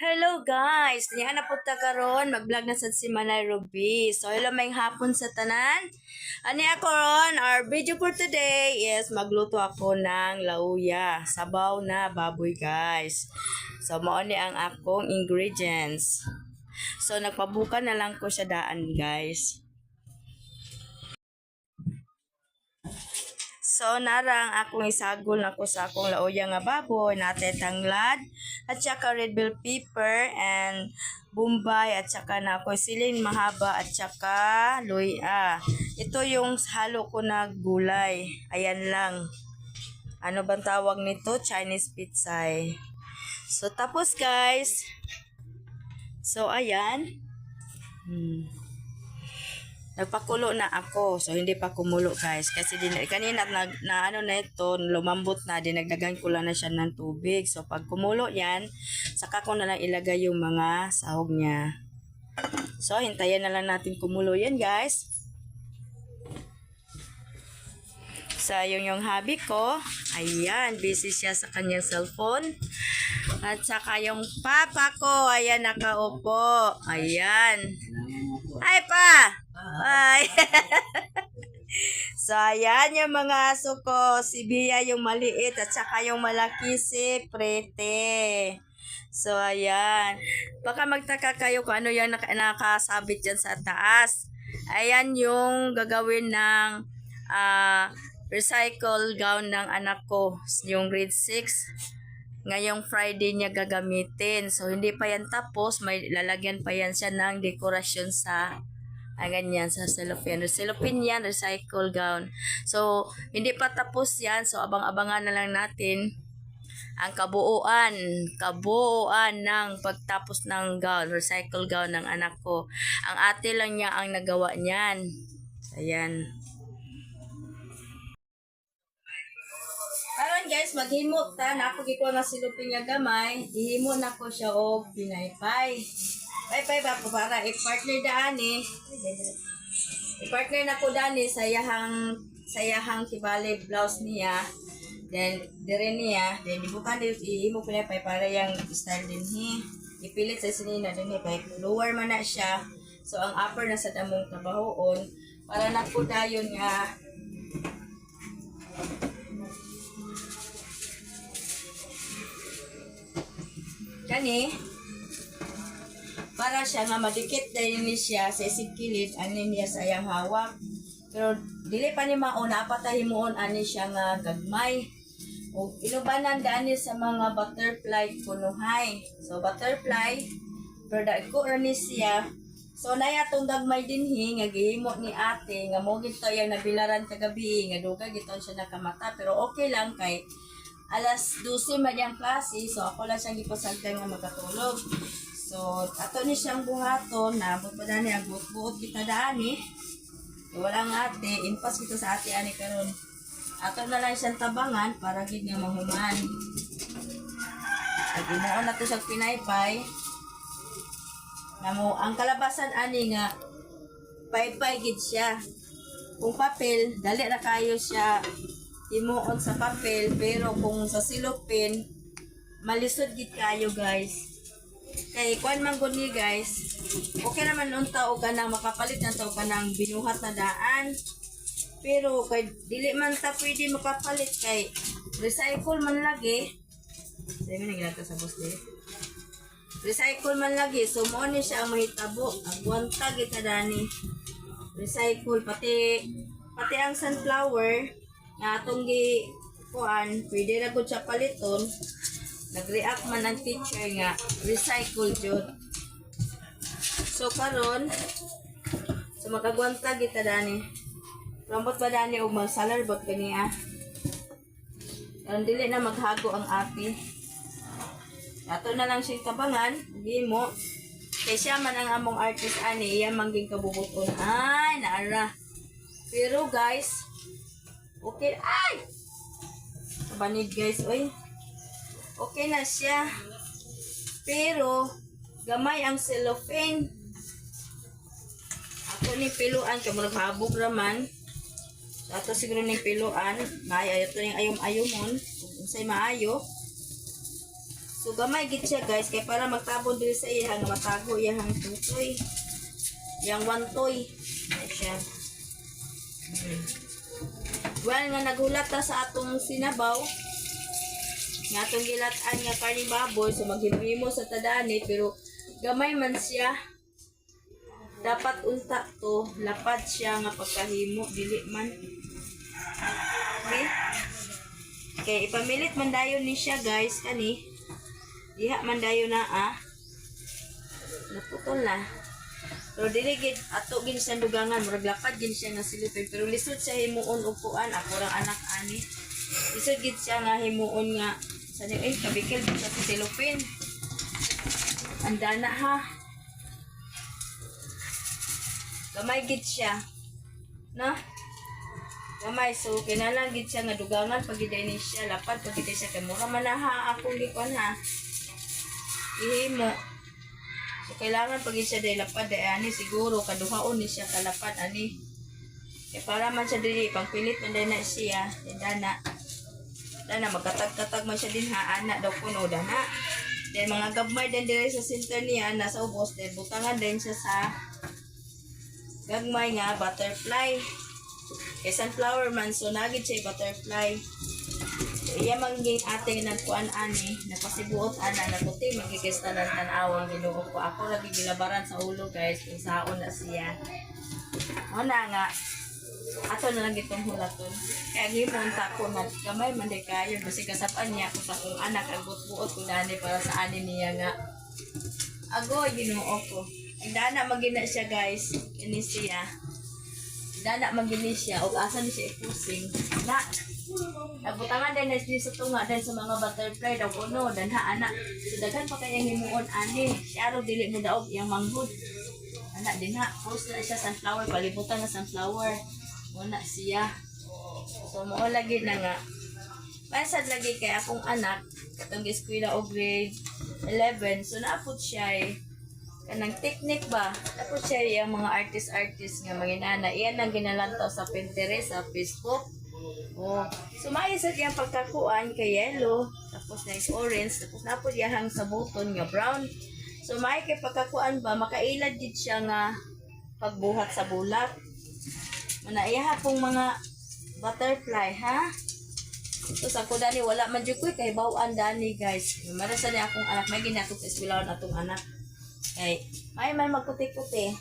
Hello guys! Niya na po ta karon mag-vlog na sad si Manay Ruby. So hello may hapon sa tanan. Ani ako ron, our video for today is magluto ako ng lauya, sabaw na baboy guys. So mao ni ang akong ingredients. So nagpabuka na lang ko siya daan guys. So, narang akong isagol na ko sa akong lauya nga baboy, natin tanglad, at saka red bell pepper, and bombay, at saka na ako silin mahaba, at saka luya. Ito yung halo ko na gulay. Ayan lang. Ano bang tawag nito? Chinese pitsay. So, tapos guys. So, ayan. Nagpakulo na ako. So, hindi pa kumulo, guys. Kasi kanina na ano na ito, lumambot na, dinagdagan ko lang na siya ng tubig. So, pag kumulo yan, saka ko na lang ilagay yung mga sahog niya. So, hintayin na lang natin kumulo yan, guys. So, yung hubby ko, ayan, busy siya sa kanyang cellphone. At saka yung papa ko, ayan, nakaupo. Ayan. Hi, pa! Hi! So, ayan yung mga aso ko. Si Bia yung maliit at saka yung malaki si Prete. So, ayan. Baka magtaka kayo kung ano yung nakasabit dyan sa taas. Ayan yung gagawin ng recycle gown ng anak ko. Yung grade 6. Ngayong Friday niya gagamitin. So, hindi pa yan tapos. May lalagyan pa yan siya ng dekorasyon sa ganyan, sa cellophane. Cellophane yan, recycle gown. So, hindi pa tapos yan. So, abang-abangan na lang natin ang kabuuan ng pagtapos ng gown, recycle gown ng anak ko. Ang ate lang niya ang nagawa niyan. Ayan. Karon guys, maghimot ta na ako giko na silupin nga gamay, ihimo na ko siya og pinaypay. Paypay ba ko para i-partner daani. I-partner na ko dani sa yahang kibali blouse niya. Then dire niya, then ibukan din ihimo pinaypay para yang style din ipilit sa sinina din kay lower man na siya. So ang upper na sa damong trabahoon para na ko dayon nga kani para siya nga madikit dahil ni siya sa isig kilid ani niya sa iyang hawak pero dili pa ni mauna patahimuon ani siya nga gagmay o inubanan dani sa mga butterfly kunuhay. So butterfly pero dagko ra ni siya. So naya tong gagmay dinhi nga gihimo ni ate nga mo gito yang nabilaran kagabi nga dugay giton siya nakamata pero okay lang kay alas 12 man yung klase, so ako lang siyang gipasagtay nga makatulog. So, ato ni siyang buhaton, naabot pa dani, buot-buot kita dani. So, walang ate, impas kita sa ate ani karon. Ato na lang siyang tabangan para gid nga mahuman. At inaon na to siyang pinaypay. Namo, ang kalabasan ani nga, paypay gid siya. Kung papel, dali na kayo siya himuon sa papel, pero kung sa silopin malisod gid kayo guys kay kuan man gud ni guys okay naman unta og kanang makapalit na to kanang binuhat na daan pero kay dili man ta pwede makapalit kay recycle man lagi sabi na ginagawa sa boss dili recycle man lagi so mo ni siya ang mahitabo agwanta gid dani recycle pati ang sunflower nga atong gi kuan pwede ra gud siya paliton nag-react man ang teacher nga recycle jud so karon so makagwanta kita dani rambot pa dani og magsalar bot kaniya karon dili na maghago ang api ato na lang siya tabangan gimo kay siya man ang among artist ani iya mangging kabubuton ay naara pero guys okay, ay! Kabanid guys, oy. Okay na siya. Pero, gamay ang cellophane. Ako ni piluan, kamo naghabog raman. Ato siguro ni piluan. May ayo to yung ayom-ayomon. Kung sa'y maayo. So gamay gid siya guys kay para magtabon diri sa iya nga matago iyang tutoy. Yang wantoy. Siya. Well nga nagulat ta sa atong sinabaw. Nga atong gilatan nga karni baboy so maghimo sa tadani pero gamay man siya. Dapat unta to, lapad siya nga pagkahimo dili man. Okay? Okay, ipamilit man dayon ni siya guys kani. Diha man dayon na naputol na. Pero dili gid ato gid sa dugangan, murag lapad gid siya nga silipin pero lisod siya himuon upuan ako rang anak ani. Lisod gid siya nga himuon nga sa kabikil gid siya sa silupin. Anda na ha. Gamay gid siya. No? Gamay so kinahanglan gid siya nga dugangan pag gid ni siya lapad pag gid siya kay mura man na ha akong gikon ha. Ihimo. So kailangan pag siya day lapad day ani siguro kaduhaon ni siya kalapad ani. Kaya para man siya dili pangpilit man day na siya dana. Dana magkatag-katag man siya din ha ana daw kuno dana. Then mga gabmay din dire sa center niya nasa ubos then butangan din siya sa gagmay nga butterfly. Kay sunflower man so nagid siya butterfly. So iya mangging ate nagkuan ani napasibuot ana naputi magigista ng tan-awang Ginoo ko. Ako lagi gilabaran sa ulo guys kung saon na siya. Ana nga ato na lang gitong hulaton. Kaya gimon ta ko na gamay man day kayo basi kasapan niya ko sa kung anak ang buot kung dani para sa ani niya nga. Ago Ginoo ko. Ang dana magina siya guys. Ini siya. Dana magini siya o asa ni siya ipusing. Na. Nabutangan din na sa tunga din sa mga butterfly daw kuno dan ha anak. So daghan pa kayang himuon ani. Siya ro dili mo daog iyang manghud. Anak din ha. Post na siya sunflower palibutan na sunflower. Muna siya. So mo lagi na nga. Pasad lagi kay akong anak katong eskwela og grade 11 so naapot siya kanang technique ba tapos siya yung mga artist nga mga inana iyan ang ginalantaw sa Pinterest sa Facebook so maisa yung pagkakuan kay yellow tapos na is orange tapos napod yahang sa button nga brown so may kay pagkakuan ba makailad din siya nga pagbuhat sa bulak manaiha pong mga butterfly ha so sa ko dani wala man jud ko kay baw-an dani guys marasa ni akong anak may ginato sa eskwela na atong anak okay. May magputi-puti.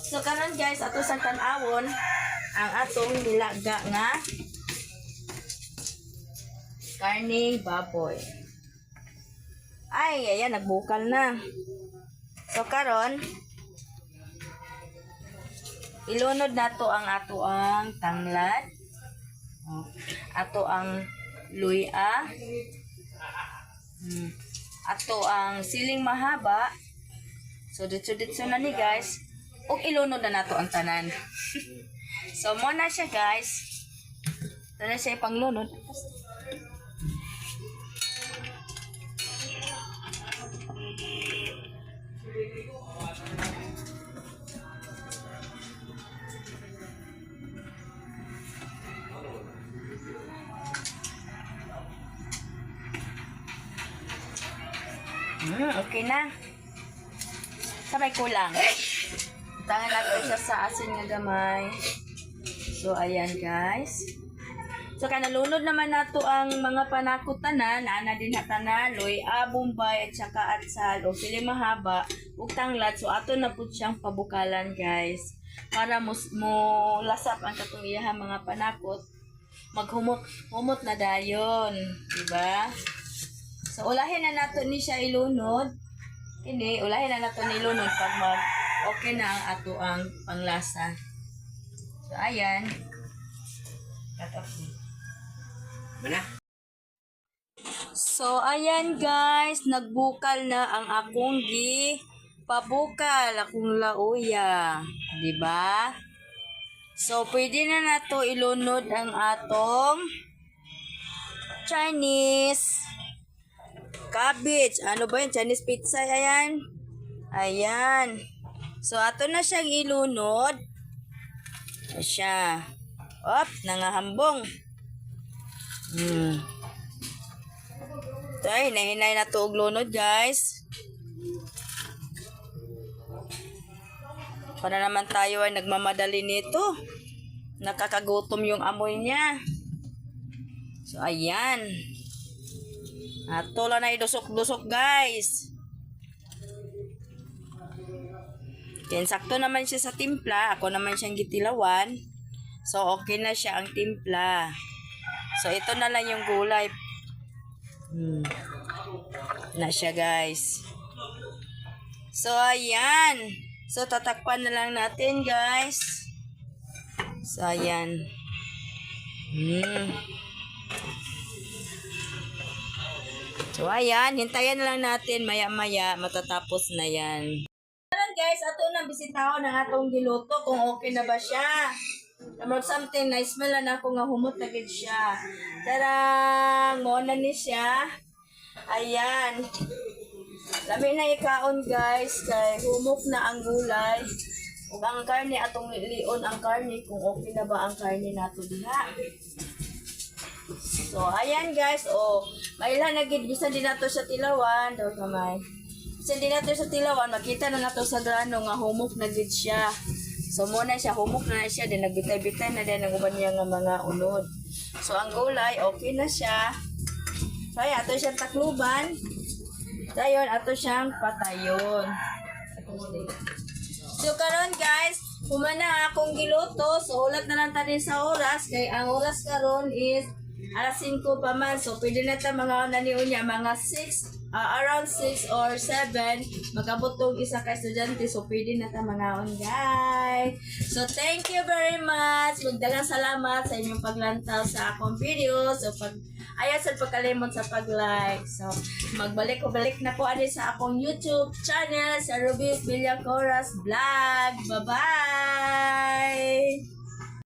So karon guys, ato sa tan-awon ang atong nilaga nga karning baboy. Ay, ayan nagbukal na. So karon ilunod nato ang ato ang tanglad. Ato ang luya. Ato ang siling mahaba. So ditso na ni guys. Ug ilunod na nato ang tanan. So mo na siya guys. Ito na siya ipanglunod. Okay na. Sabay kulang. Tangan natin siya sa asin nga gamay. So, ayan guys. So, kanalunod naman nato ang mga panakot tanan. Ana din na tanan. Loy, bombay, at saka atsal. O sili mahaba. Ug tanglad. So, ato na po siyang pabukalan guys. Para mo lasap ang katong iyahang mga panakot. Maghumot na dayon. Diba? So, ulahin na nato ni siya ilunod. Hindi, ulahin na nato ni ilunod pag okay na ang ato ang panglasa. So, ayan. Cut off. Mana? So, ayan guys. Nagbukal na ang akong pabukal. Akong lauya. Diba? So, pwede na nato ilunod ang atong Chinese cabbage. Ano ba yun? Chinese pizza. Ayan. Ayan. So, ato na siyang ilunod. Ayan siya. Op, nangahambong. Ito Tay, nahinay na to og lunod, guys. Para naman tayo ay nagmamadali nito. Nakakagutom yung amoy niya. So, ayan. At tula na idusok-dusok, guys. Yan, sakto naman siya sa timpla. Ako naman siyang gitilawan. So, okay na siya ang timpla. So, ito na lang yung gulay. Na siya, guys. So, ayan. So, tatakpan na lang natin, guys. So, ayan. So, ayan. Hintayin na lang natin. Maya-maya, matatapos na yan. Ayan, guys. Ato na bisitaho ng atong giluto kung okay na ba siya. Namag something nice man na ako nga humot na gid siya. Tarang! Muna ni siya. Ayan. Lami na ikaon, guys, kay humok na ang gulay. Ug ang karne atong lion ang karne kung okay na ba ang karne nato diha. So ayan, guys, mailan na gid bisan din nato sa tilawan, daw kamay. Bisan din nato sa tilawan, makita na nato sa grano nga humok na gid siya. So muna siya humok na siya, din nagbitay-bitay na din ang uban niya nga mga unod. So ang gulay okay na siya. So ayan, ato siyang takluban. Dayon ato siyang patayon. So karon, guys, humana akong giluto. So ulat na lang tanin sa oras kay ang oras karon is alas 5 pa man. So pwede na ta mga naniun niya mga 6, around 6 or 7 magabutog isa ka estudyante. So pwede na ta mga on, guys. So thank you very much. Magdalang salamat sa inyong paglantaw sa akong video. So ayaw sa pagkalimot sa pag-like. So, balik na po sa akong YouTube channel, sa Ruby's Villacoras Vlog. Bye-bye!